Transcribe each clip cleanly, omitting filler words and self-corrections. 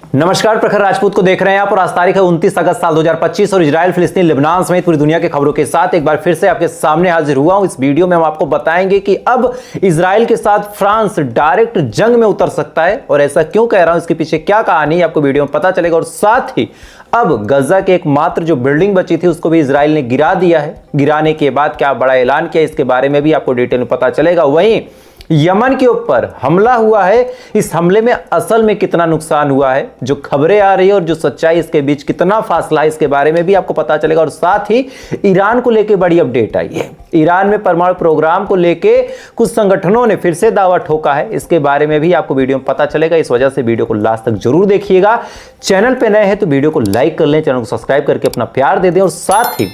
नमस्कार, प्रखर राजपूत को देख रहे हैं आप और आज तारीख है 29 अगस्त साल 2025 और इजराइल, फिलिस्तीन, लेबनान समेत पूरी दुनिया की खबरों के साथ एक बार फिर से आपके सामने हाजिर हुआ हूं। इस वीडियो में हम आपको बताएंगे कि अब इजराइल के साथ फ्रांस डायरेक्ट जंग में उतर सकता है और ऐसा क्यों कह रहा हूं, इसके पीछे क्या कहानी आपको वीडियो में पता चलेगा। और साथ ही अब गजा के एकमात्र जो बिल्डिंग बची थी उसको भी इजराइल ने गिरा दिया है। गिराने के बाद क्या बड़ा ऐलान किया, इसके बारे में भी आपको डिटेल में पता चलेगा। वहीं यमन के ऊपर हमला हुआ है, इस हमले में असल में कितना नुकसान हुआ है, जो खबरें आ रही है और जो सच्चाई, इसके बीच कितना फासला है, इसके बारे में भी आपको पता चलेगा। और साथ ही ईरान को लेकर बड़ी अपडेट आई है। ईरान में परमाणु प्रोग्राम को लेकर कुछ संगठनों ने फिर से दावा ठोका है, इसके बारे में भी आपको वीडियो में पता चलेगा। इस वजह से वीडियो को लास्ट तक जरूर देखिएगा। चैनल पे नए हैं तो वीडियो को लाइक कर लें, चैनल को सब्सक्राइब करके अपना प्यार दे दें। और साथ ही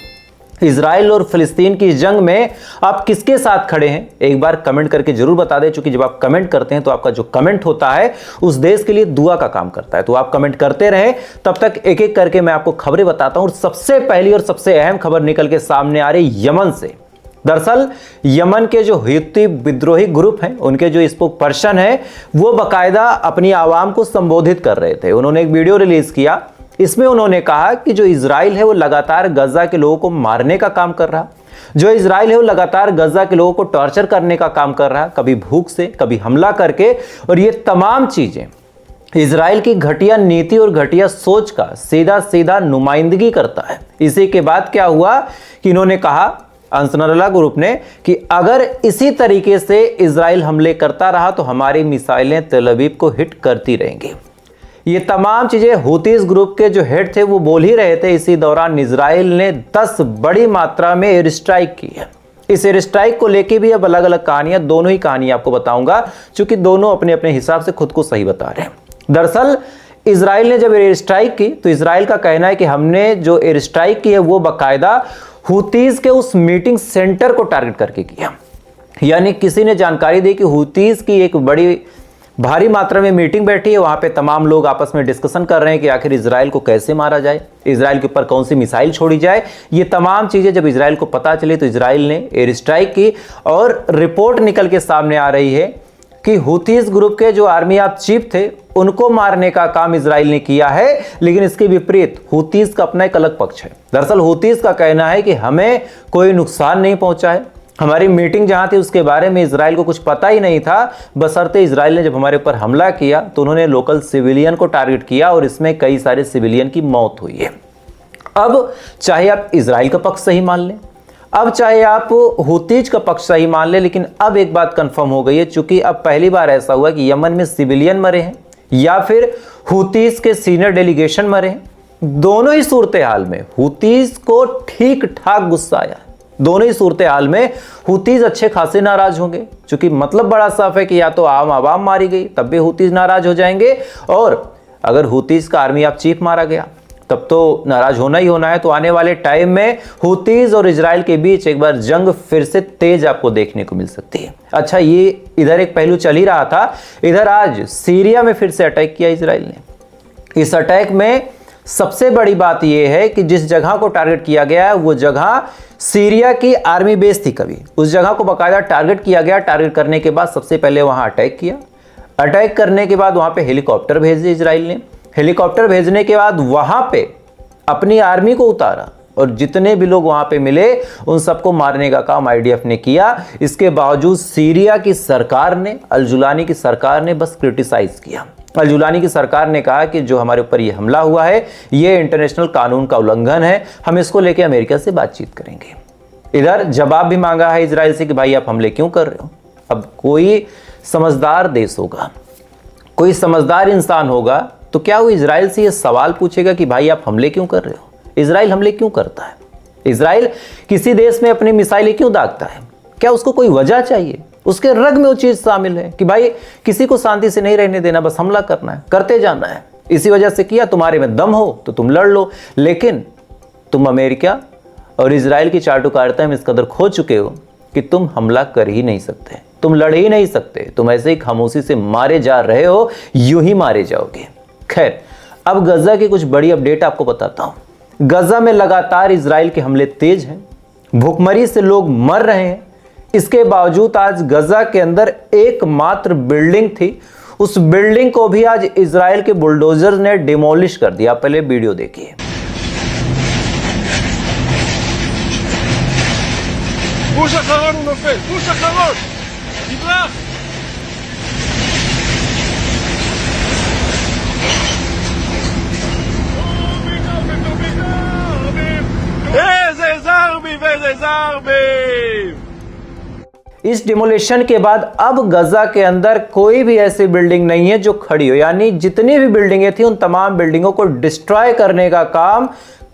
इजराइल और फिलिस्तीन की जंग में आप किसके साथ खड़े हैं एक बार कमेंट करके जरूर बता दें, क्योंकि जब आप कमेंट करते हैं तो आपका जो कमेंट होता है उस देश के लिए दुआ का काम करता है। तो आप कमेंट करते रहें, तब तक एक एक करके मैं आपको खबरें बताता हूं। और सबसे पहली और सबसे अहम खबर निकल के सामने आ रही यमन से। दरअसल यमन के जो हूती विद्रोही ग्रुप हैं, उनके जो स्पोक पर्सन है, वो बाकायदा अपनी आवाम को संबोधित कर रहे थे। उन्होंने एक वीडियो रिलीज किया, इसमें उन्होंने कहा कि जो इजराइल है वो लगातार गजा के लोगों को मारने का काम कर रहा, जो इजराइल है वो लगातार गजा के लोगों को टॉर्चर करने का काम कर रहा, कभी भूख से, कभी हमला करके। और ये तमाम चीजें इजराइल की घटिया नीति और घटिया सोच का सीधा सीधा नुमाइंदगी करता है। इसी के बाद क्या हुआ कि इन्होंने कहा, अंसरल्लाह ग्रुप ने, कि अगर इसी तरीके से इजराइल हमले करता रहा तो हमारी मिसाइलें तेल अवीव को हिट करती रहेंगी। ये तमाम चीजें हूतीस ग्रुप के जो हेड थे वो बोल ही रहे थे। इसी दौरान इजराइल ने 10 बड़ी मात्रा में एयर स्ट्राइक की है। इस एयर स्ट्राइक को लेके भी अब अलग अलग कहानियां, दोनों ही कहानियां आपको बताऊंगा, क्योंकि दोनों अपने अपने हिसाब से खुद को सही बता रहे हैं। दरअसल इजराइल ने जब एयर स्ट्राइक की तो इजराइल का कहना है कि हमने जो एयर स्ट्राइक की है वो बाकायदा हूतीस के उस मीटिंग सेंटर को टारगेट करके किया। यानी किसी ने जानकारी दी कि हूतीस की एक बड़ी भारी मात्रा में मीटिंग बैठी है, वहां पे तमाम लोग आपस में डिस्कशन कर रहे हैं कि आखिर इजराइल को कैसे मारा जाए, इजराइल के ऊपर कौन सी मिसाइल छोड़ी जाए। ये तमाम चीजें जब इजराइल को पता चली तो इजराइल ने एयर स्ट्राइक की और रिपोर्ट निकल के सामने आ रही है कि हूतीस ग्रुप के जो आर्मी ऑफ चीफ थे उनको मारने का काम इजराइल ने किया है। लेकिन इसके विपरीत हूतीस का अपना एक अलग पक्ष है। दरअसल हूतीस का कहना है कि हमें कोई नुकसान नहीं पहुंचा है, हमारी मीटिंग जहां थी उसके बारे में इजराइल को कुछ पता ही नहीं था, बशर्ते इजराइल ने जब हमारे ऊपर हमला किया तो उन्होंने लोकल सिविलियन को टारगेट किया और इसमें कई सारे सिविलियन की मौत हुई है। अब चाहे आप इजराइल का पक्ष सही मान लें, अब चाहे आप हूतीज का पक्ष सही मान लें, लेकिन अब एक बात कंफर्म हो गई है, चूंकि अब पहली बार ऐसा हुआ कि यमन में सिविलियन मरे हैं या फिर हूतीज के सीनियर डेलीगेशन मरे हैं। दोनों ही सूरत हाल में हूतीज को ठीक ठाक गुस्सा आया। दोनों ही सूरत हाल में हूतीज अच्छे खासे नाराज होंगे, क्योंकि मतलब बड़ा साफ है कि या तो आवाम मारी गई तब भी हूतीज नाराज हो जाएंगे, और अगर हूतीज का आर्मी ऑफ चीफ मारा गया तब तो नाराज होना ही होना है। तो आने वाले टाइम में हूतीज और इजराइल के बीच एक बार जंग फिर से तेज आपको देखने को मिल सकती है। अच्छा, ये इधर एक पहलू चल ही रहा था, इधर आज सीरिया में फिर से अटैक किया इजराइल ने। इस अटैक में सबसे बड़ी बात यह है कि जिस जगह को टारगेट किया गया है वो जगह सीरिया की आर्मी बेस थी। कभी उस जगह को बाकायदा टारगेट किया गया। टारगेट करने के बाद सबसे पहले वहां अटैक किया। अटैक करने के बाद वहां पे हेलीकॉप्टर भेजे इजराइल ने। हेलीकॉप्टर भेजने के बाद वहां पे अपनी आर्मी को उतारा और जितने भी लोग वहां पे मिले उन सबको मारने का काम आईडीएफ ने किया। इसके बावजूद सीरिया की सरकार ने, अल जुलानी की सरकार ने बस क्रिटिसाइज किया। अल जुलानी की सरकार ने कहा कि जो हमारे ऊपर ये हमला हुआ है ये इंटरनेशनल कानून का उल्लंघन है, हम इसको लेके अमेरिका से बातचीत करेंगे। इधर जवाब भी मांगा है इजराइल से कि भाई आप हमले क्यों कर रहे हो। अब कोई समझदार देश होगा, कोई समझदार इंसान होगा तो क्या वो इजराइल से ये सवाल पूछेगा कि भाई आप हमले क्यों कर रहे हो। इजराइल हमले क्यों करता है, इजराइल किसी देश में अपनी मिसाइलें क्यों दागता है, क्या उसको कोई वजह चाहिए। उसके रग में वो चीज शामिल है कि भाई किसी को शांति से नहीं रहने देना, बस हमला करना है, करते जाना है। इसी वजह से किया। तुम्हारे में दम हो तो तुम लड़ लो, लेकिन तुम अमेरिका और इजराइल की चाटुकारिता में इस कदर खो चुके हो कि तुम हमला कर ही नहीं सकते, तुम लड़ ही नहीं सकते। तुम ऐसे ही खामोशी से मारे जा रहे हो, यूं ही मारे जाओगे। खैर, अब गजा की कुछ बड़ी अपडेट आपको बताता हूं। गजा में लगातार इजराइल के हमले तेज हैं, भूखमरी से लोग मर रहे हैं। इसके बावजूद आज गजा के अंदर एकमात्र बिल्डिंग थी उस बिल्डिंग को भी आज इजराइल के बुलडोजर ने डिमोलिश कर दिया। पहले वीडियो देखिए। גוש אחרון הוא נופל, גוש אחרון! תברח! איזה זרמים ואיזה זרמים! इस डिमोलिशन के बाद अब गजा के अंदर कोई भी ऐसी बिल्डिंग नहीं है जो खड़ी हो, यानी जितनी भी बिल्डिंगें थी उन तमाम बिल्डिंगों को डिस्ट्रॉय करने का काम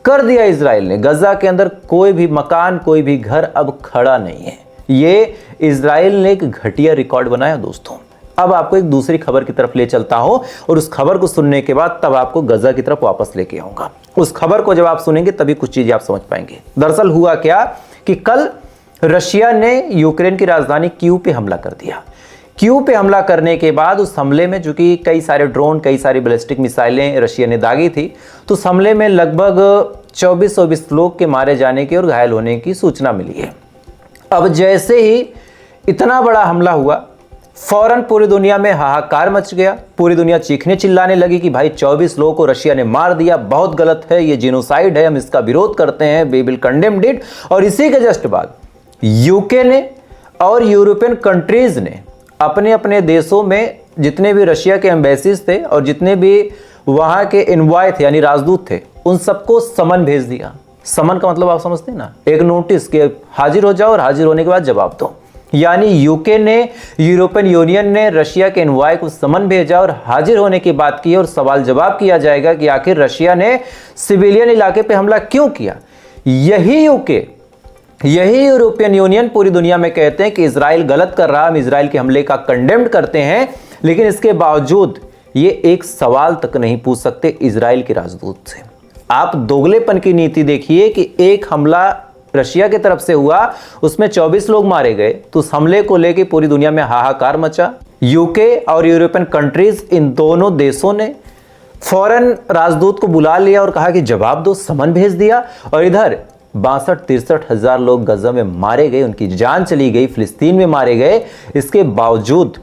कर दिया इजराइल ने। गजा के अंदर कोई भी मकान, कोई भी घर अब खड़ा नहीं है। ये इजराइल ने एक घटिया रिकॉर्ड बनाया दोस्तों। अब आपको एक दूसरी खबर की तरफ ले चलता हूं और उस खबर को सुनने के बाद तब आपको गजा की तरफ वापस लेके आऊंगा। उस खबर को जब आप सुनेंगे तभी कुछ चीजें आप समझ पाएंगे। दरअसल हुआ क्या कि कल रशिया ने यूक्रेन की राजधानी कीव पे हमला कर दिया। कीव पे हमला करने के बाद उस हमले में चूंकि कई सारे ड्रोन, कई सारी बैलिस्टिक मिसाइलें रशिया ने दागी थी, तो उस हमले में लगभग 24 लोग के मारे जाने की और घायल होने की सूचना मिली है। अब जैसे ही इतना बड़ा हमला हुआ, फौरन पूरी दुनिया में हाहाकार मच गया। पूरी दुनिया चीखने चिल्लाने लगी कि भाई 24 लोगों को रशिया ने मार दिया, बहुत गलत है, ये जिनोसाइड है, हम इसका विरोध करते हैं, वी विल कंडेम इट। और इसी के जस्ट बाद यूके ने और यूरोपियन कंट्रीज ने अपने अपने देशों में जितने भी रशिया के एम्बेसीज थे और जितने भी वहां के एनवॉय थे यानी राजदूत थे, उन सबको समन भेज दिया। समन का मतलब आप समझते हैं ना, एक नोटिस के हाजिर हो जाओ और हाजिर होने के बाद जवाब दो। यानी यूके ने, यूरोपियन यूनियन ने रशिया के एनवॉय को समन भेजा और हाजिर होने की बात की और सवाल जवाब किया जाएगा कि आखिर रशिया ने सिविलियन इलाके पे हमला क्यों किया। यही यूके, यही यूरोपियन यूनियन पूरी दुनिया में कहते हैं कि इजराइल गलत कर रहा है, हम इजराइल के हमले का कंडेम्ड करते हैं, लेकिन इसके बावजूद ये एक सवाल तक नहीं पूछ सकते इजराइल के राजदूत से। आप दोगलेपन की नीति देखिए कि एक हमला रशिया की तरफ से हुआ, उसमें 24 लोग मारे गए, तो उस हमले को लेकर पूरी दुनिया में हाहाकार मचा। यूके और यूरोपियन कंट्रीज, इन दोनों देशों ने फौरन राजदूत को बुला लिया और कहा कि जवाब दो, समन भेज दिया। और इधर 62-63 हजार लोग गजा में मारे गए, उनकी जान चली गई, फिलिस्तीन में मारे गए। इसके बावजूद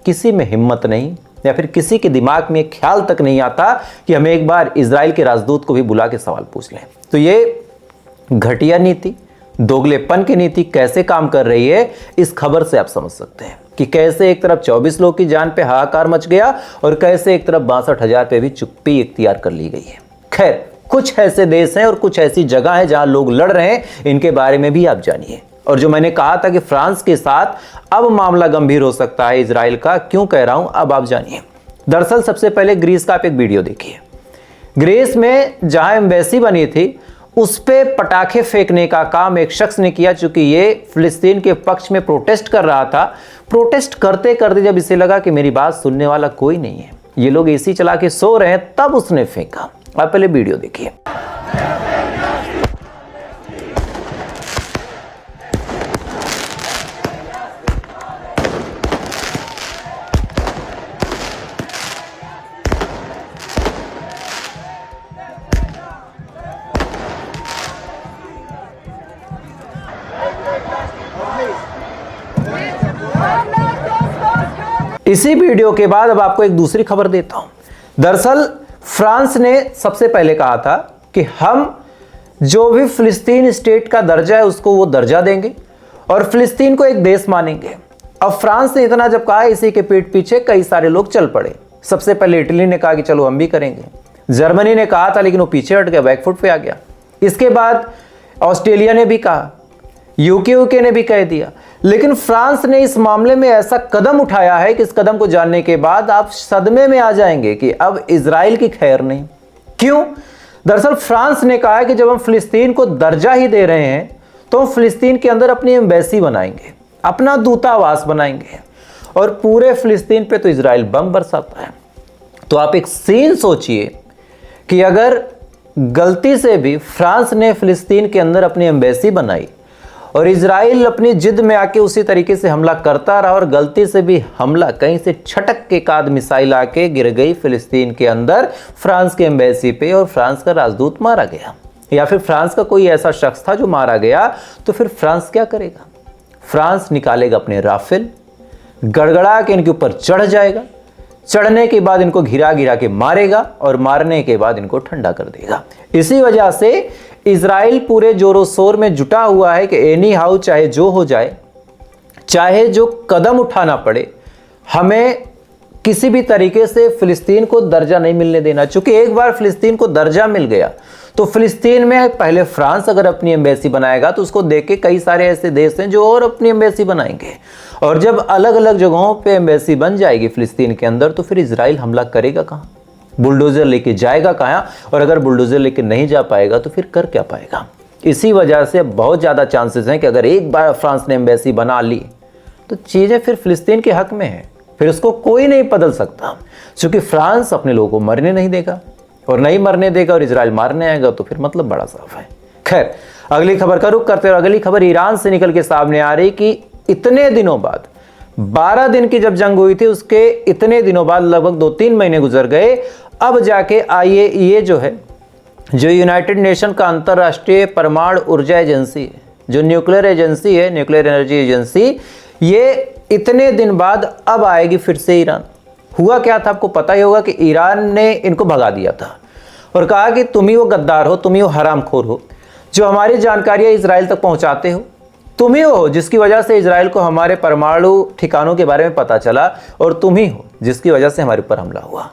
किसी में हिम्मत नहीं या फिर किसी के दिमाग में ख्याल तक नहीं आता कि हमें एक बार इजराइल के राजदूत को भी बुला के सवाल पूछ लें। तो ये घटिया नीति, दोगलेपन की नीति कैसे काम कर रही है, इस खबर से आप समझ सकते हैं कि कैसे एक तरफ 24 लोग की जान पे हाहाकार मच गया और कैसे एक तरफ 62,000 पे भी चुप्पी इख्तियार कर ली गई है। खैर, कुछ ऐसे देश हैं और कुछ ऐसी जगह है जहां लोग लड़ रहे हैं, इनके बारे में भी आप जानिए। और जो मैंने कहा था कि फ्रांस के साथ अब मामला गंभीर हो सकता है इजराइल का, क्यों कह रहा हूं अब आप जानिए। दरअसल सबसे पहले ग्रीस का आप एक वीडियो देखिए। ग्रीस में जहां एम्बेसी बनी थी उस पे पटाखे फेंकने का काम एक शख्स ने किया, चूंकि ये फिलिस्तीन के पक्ष में प्रोटेस्ट कर रहा था। प्रोटेस्ट करते करते जब इसे लगा कि मेरी बात सुनने वाला कोई नहीं है, ये लोग एसी चला के सो रहे हैं, तब उसने फेंका। आप पहले वीडियो देखिए। इसी वीडियो के बाद अब आपको एक दूसरी खबर देता हूं। दरअसल फ्रांस ने सबसे पहले कहा था कि हम जो भी फिलिस्तीन स्टेट का दर्जा है उसको वो दर्जा देंगे और फिलिस्तीन को एक देश मानेंगे। अब फ्रांस ने इतना जब कहा, इसी के पीठ पीछे कई सारे लोग चल पड़े। सबसे पहले इटली ने कहा कि चलो हम भी करेंगे। जर्मनी ने कहा था लेकिन वो पीछे हट गया, बैकफुट पे आ गया। इसके बाद ऑस्ट्रेलिया ने भी कहा, यूके ने भी कह दिया। लेकिन फ्रांस ने इस मामले में ऐसा कदम उठाया है कि इस कदम को जानने के बाद आप सदमे में आ जाएंगे कि अब इजराइल की खैर नहीं। क्यों? दरअसल फ्रांस ने कहा है कि जब हम फिलिस्तीन को दर्जा ही दे रहे हैं तो हम फिलिस्तीन के अंदर अपनी एम्बेसी बनाएंगे, अपना दूतावास बनाएंगे और पूरे फिलिस्तीन पे तो इजराइल बम बरसाता है। तो आप एक सीन सोचिए कि अगर गलती से भी फ्रांस ने फिलिस्तीन के अंदर अपनी एम्बेसी बनाई और इजराइल अपनी जिद में आके उसी तरीके से हमला करता रहा और गलती से भी हमला कहीं से छटक के काद मिसाइल आके गिर गई फिलिस्तीन के अंदर फ्रांस के एम्बेसी पे और फ्रांस का राजदूत मारा गया, या फिर फ्रांस का कोई ऐसा शख्स था जो मारा गया, तो फिर फ्रांस क्या करेगा? फ्रांस निकालेगा अपने राफेल, गड़गड़ा के इनके ऊपर चढ़ जाएगा, चढ़ने के बाद इनको घिरा घिरा के मारेगा और मारने के बाद इनको ठंडा कर देगा। इसी वजह से इजराइल पूरे जोरों शोर में जुटा हुआ है कि एनी हाउ चाहे जो हो जाए, चाहे जो कदम उठाना पड़े, हमें किसी भी तरीके से फिलिस्तीन को दर्जा नहीं मिलने देना। चूंकि एक बार फिलिस्तीन को दर्जा मिल गया तो फिलिस्तीन में पहले फ्रांस अगर अपनी एम्बेसी बनाएगा तो उसको देख के कई सारे ऐसे देश हैं जो और अपनी एम्बेसी बनाएंगे, और जब अलग अलग जगहों पे एम्बेसी बन जाएगी फिलिस्तीन के अंदर तो फिर इजराइल हमला करेगा कहाँ, बुलडोजर लेके जाएगा कहाँ, और अगर बुलडोजर लेके नहीं जा पाएगा तो फिर कर क्या पाएगा। इसी वजह से बहुत ज़्यादा चांसेस हैं कि अगर एक बार फ्रांस ने एम्बेसी बना ली तो चीज़ें फिर फिलिस्तीन के हक में हैं, फिर उसको कोई नहीं बदल सकता, क्योंकि फ्रांस अपने लोगों को मरने नहीं देगा, और नहीं मरने देगा और इजराइल मारने आएगा तो फिर मतलब बड़ा साफ है। खैर, अगली खबर का रुख करते हैं। अगली खबर ईरान से निकल के सामने आ रही कि इतने दिनों बाद, 12 दिन की जब जंग हुई थी उसके इतने दिनों बाद, लगभग 2-3 महीने गुजर गए, अब जाके IAEA जो है, जो यूनाइटेड नेशन का अंतर्राष्ट्रीय परमाणु ऊर्जा एजेंसी है, जो न्यूक्लियर एजेंसी है, न्यूक्लियर एनर्जी एजेंसी, ये इतने दिन बाद अब आएगी फिर से ईरान। हुआ क्या था आपको पता ही होगा कि ईरान ने इनको भगा दिया था और कहा कि तुम ही वो गद्दार हो, तुम ही वो हरामखोर हो जो हमारी जानकारियां इजराइल तक पहुंचाते हो, तुम ही हो जिसकी वजह से इजराइल को हमारे परमाणु ठिकानों के बारे में पता चला, और तुम ही हो जिसकी वजह से हमारे ऊपर हमला हुआ।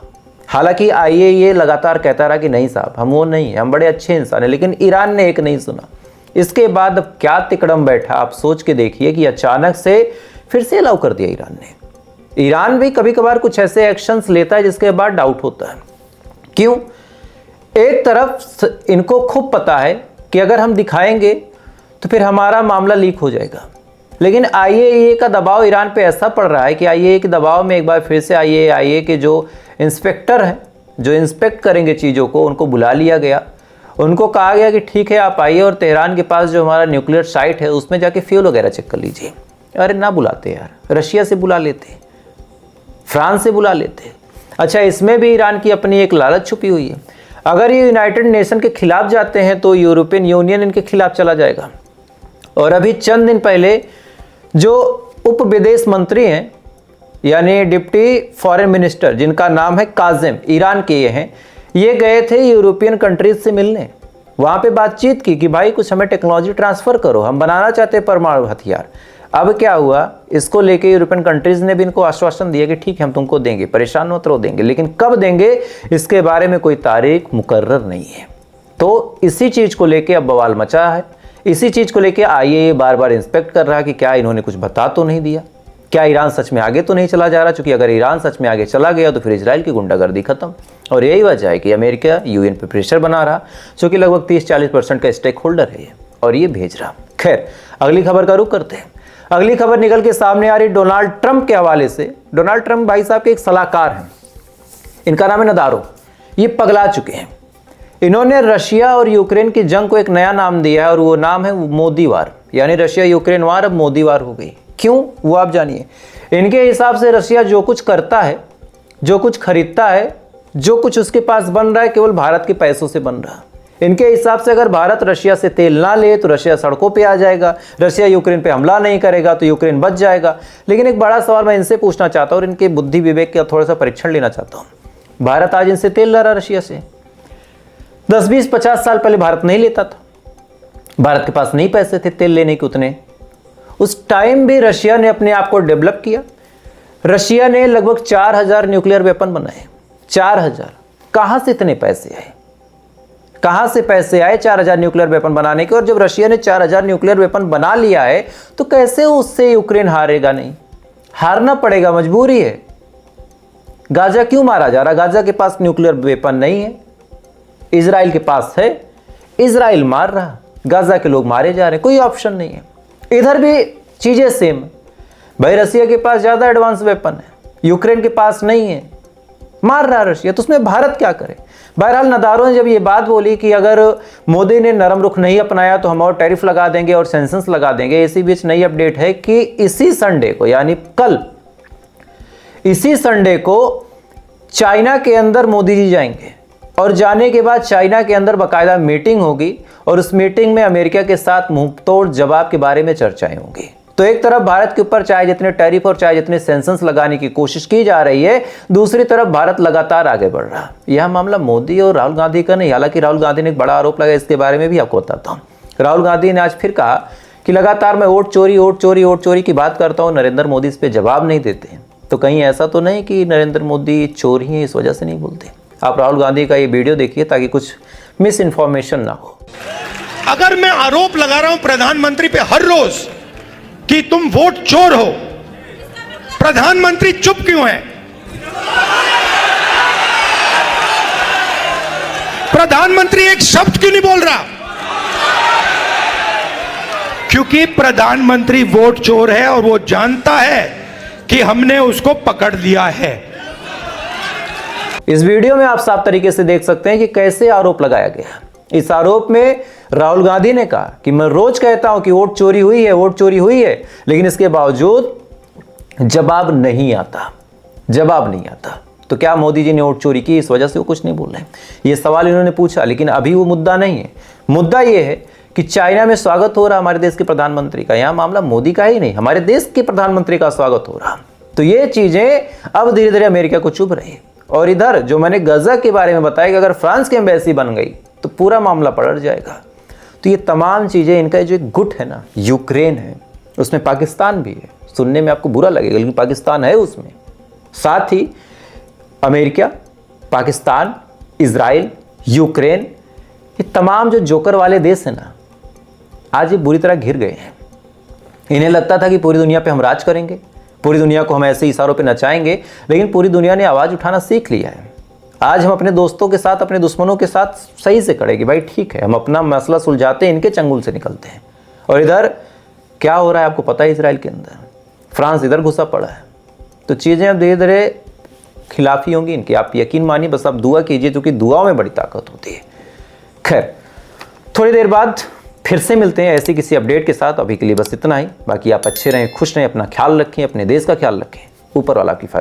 हालांकि IAEA लगातार कहता रहा कि नहीं साहब, हम वो नहीं हैं, हम बड़े अच्छे इंसान हैं, लेकिन ईरान ने एक नहीं सुना। इसके बाद अब क्या तिकड़म बैठा, आप सोच के देखिए कि अचानक से फिर से अलाउ कर दिया ईरान ने। ईरान भी कभी कभार कुछ ऐसे एक्शंस लेता है जिसके बाद डाउट होता है। क्यों? एक तरफ इनको खूब पता है कि अगर हम दिखाएंगे तो फिर हमारा मामला लीक हो जाएगा, लेकिन IAEA का दबाव ईरान पे ऐसा पड़ रहा है कि IAEA के दबाव में एक बार फिर से IAEA के जो इंस्पेक्टर हैं, जो इंस्पेक्ट करेंगे चीज़ों को, उनको बुला लिया गया। उनको कहा गया कि ठीक है आप आइए और तेहरान के पास जो हमारा न्यूक्लियर साइट है उसमें जाके फ्यूल वगैरह चेक कर लीजिए। अरे ना बुलाते यार, रशिया से बुला लेते, फ्रांस से बुला लेते। अच्छा, इसमें भी ईरान की अपनी एक लालच छुपी हुई है। अगर ये यूनाइटेड नेशन के खिलाफ जाते हैं तो यूरोपियन यूनियन इनके खिलाफ चला जाएगा। और अभी चंद दिन पहले जो उप विदेश मंत्री हैं, यानी डिप्टी फॉरेन मिनिस्टर, जिनका नाम है काजिम, ईरान के ये हैं, ये गए थे यूरोपियन कंट्रीज से मिलने। वहाँ पे बातचीत की कि भाई कुछ हमें टेक्नोलॉजी ट्रांसफ़र करो, हम बनाना चाहते हैं परमाणु हथियार। अब क्या हुआ, इसको लेके यूरोपियन कंट्रीज़ ने भी इनको आश्वासन दिया कि ठीक है हम तुमको देंगे, परेशान मत रहो, देंगे, लेकिन कब देंगे इसके बारे में कोई तारीख मुकर्रर नहीं है। तो इसी चीज़ को लेके अब बवाल मचा है। इसी चीज़ को लेके IAEA बार बार इंस्पेक्ट कर रहा है कि क्या इन्होंने कुछ बता तो नहीं दिया, क्या ईरान सच में आगे तो नहीं चला जा रहा, क्योंकि अगर ईरान सच में आगे चला गया तो फिर इजराइल की गुंडागर्दी खत्म। और यही वजह है कि अमेरिका UN पे प्रेशर बना रहा, क्योंकि लगभग 30-40% का स्टेक होल्डर है ये, और ये भेज रहा। खैर, अगली खबर का रुख करते हैं। अगली खबर निकल के सामने आ रही डोनाल्ड ट्रंप के हवाले से। डोनाल्ड ट्रंप भाई साहब के एक सलाहकार हैं, इनका नाम है नदारो। ये पगला चुके हैं। इन्होंने रशिया और यूक्रेन की जंग को एक नया नाम दिया है, और वो नाम है मोदी वार, यानी रशिया यूक्रेन वार अब मोदी वार हो गई। क्यों, वो आप जानिए। इनके हिसाब से रशिया जो कुछ करता है, जो कुछ खरीदता है, जो कुछ उसके पास बन रहा है, केवल भारत के पैसों से बन रहा है। इनके हिसाब से अगर भारत रशिया से तेल ना ले तो रशिया सड़कों पे आ जाएगा, रशिया यूक्रेन पे हमला नहीं करेगा तो यूक्रेन बच जाएगा। लेकिन एक बड़ा सवाल मैं इनसे पूछना चाहता हूँ और इनके बुद्धि विवेक का थोड़ा सा परीक्षण लेना चाहता हूँ। भारत आज इनसे तेल ला रहा रशिया से। 10, 20, 50 साल पहले भारत नहीं लेता था, भारत के पास नहीं पैसे थे तेल लेने के उतने। उस टाइम भी रशिया ने अपने आप को डेवलप किया। रशिया ने लगभग 4000 न्यूक्लियर वेपन बनाए। 4000, कहाँ से इतने पैसे आए? कहाँ से पैसे आए 4000 न्यूक्लियर वेपन बनाने के? और जब रशिया ने 4000 न्यूक्लियर वेपन बना लिया है तो कैसे उससे यूक्रेन हारेगा? नहीं, हारना पड़ेगा, मजबूरी है। गाजा क्यों मारा जा रहा? गाजा के पास न्यूक्लियर वेपन नहीं है, इजराइल के पास है, इजराइल मार रहा, गाजा के लोग मारे जा रहे, कोई ऑप्शन नहीं है। इधर भी चीजें सेम। भाई रशिया के पास ज्यादा एडवांस वेपन है, यूक्रेन के पास नहीं है, मार रहा रशिया, तो उसमें भारत क्या करे? बहरहाल नदारों ने जब ये बात बोली कि अगर मोदी ने नरम रुख नहीं अपनाया तो हम और टैरिफ लगा देंगे और सैंक्शंस लगा देंगे। इसी बीच नई अपडेट है कि इसी संडे को, यानी कल, इसी संडे को चाइना के अंदर मोदी जी जाएंगे, और जाने के बाद चाइना के अंदर बाकायदा मीटिंग होगी, और उस मीटिंग में अमेरिका के साथ मुंहतोड़ जवाब के बारे में चर्चाएं होंगी। तो तो एक तरफ भारत के ऊपर चाहे जितने टैरिफ और चाहे जितने सैंक्शंस लगाने की कोशिश की जा रही है, दूसरी तरफ भारत लगातार आगे बढ़ रहा है। यह मामला मोदी और राहुल गांधी का नहीं, हालांकि राहुल गांधी ने एक बड़ा आरोप लगाया, इसके बारे में भी आपको बताता हूं। राहुल गांधी ने आज फिर कहा कि लगातार मैं वोट चोरी की बात करता हूं, नरेंद्र मोदी इस पर जवाब नहीं देते। तो कहीं ऐसा तो नहीं कि नरेंद्र मोदी चोर ही है, इस वजह से नहीं बोलते? आप राहुल गांधी का ये वीडियो देखिए ताकि कुछ मिस इन्फॉर्मेशन ना हो। अगर मैं आरोप लगा रहा हूं प्रधानमंत्री पे हर रोज कि तुम वोट चोर हो, प्रधानमंत्री चुप क्यों है? प्रधानमंत्री एक शब्द क्यों नहीं बोल रहा? क्योंकि प्रधानमंत्री वोट चोर है और वो जानता है कि हमने उसको पकड़ लिया है। इस वीडियो में आप साफ तरीके से देख सकते हैं कि कैसे आरोप लगाया गया। इस आरोप में राहुल गांधी ने कहा कि मैं रोज कहता हूं कि वोट चोरी हुई है, वोट चोरी हुई है, लेकिन इसके बावजूद जवाब नहीं आता। तो क्या मोदी जी ने वोट चोरी की, इस वजह से वो कुछ नहीं बोल रहे? ये सवाल इन्होंने पूछा, लेकिन अभी वो मुद्दा नहीं है। मुद्दा ये है कि चाइना में स्वागत हो रहा हमारे देश के प्रधानमंत्री का। यहां मामला मोदी का ही नहीं, हमारे देश के प्रधानमंत्री का स्वागत हो रहा। तो ये चीजें अब धीरे धीरे अमेरिका को चुभ रही है। और इधर जो मैंने गजा के बारे में बताया कि अगर फ्रांस की एम्बेसी बन गई तो पूरा मामला पलट जाएगा। तो ये तमाम चीजें, इनका जो एक गुट है ना, यूक्रेन है, उसमें पाकिस्तान भी है। सुनने में आपको बुरा लगेगा, लेकिन पाकिस्तान है उसमें। साथ ही अमेरिका, पाकिस्तान, इजराइल, यूक्रेन, ये तमाम जो जोकर वाले देश हैं ना, आज ये बुरी तरह घिर गए हैं। इन्हें लगता था कि पूरी दुनिया पे हम राज करेंगे, पूरी दुनिया को हम ऐसे इशारों पे नचाएंगे, लेकिन पूरी दुनिया ने आवाज उठाना सीख लिया है। आज हम अपने दोस्तों के साथ, अपने दुश्मनों के साथ सही से खड़े कि भाई ठीक है, हम अपना मसला सुलझाते हैं, इनके चंगुल से निकलते हैं। और इधर क्या हो रहा है आपको पता है? इजराइल के अंदर फ्रांस इधर घुसा पड़ा है। तो चीज़ें अब धीरे धीरे खिलाफी होंगी इनकी, आप यकीन मानिए। बस आप दुआ कीजिए, क्योंकि दुआओं में बड़ी ताकत होती है। खैर, थोड़ी देर बाद फिर से मिलते हैं ऐसी किसी अपडेट के साथ। अभी के लिए बस इतना ही। बाकी आप अच्छे रहें, खुश रहें, अपना ख्याल रखें, अपने देश का ख्याल रखें। ऊपर वाला आपकी फायदा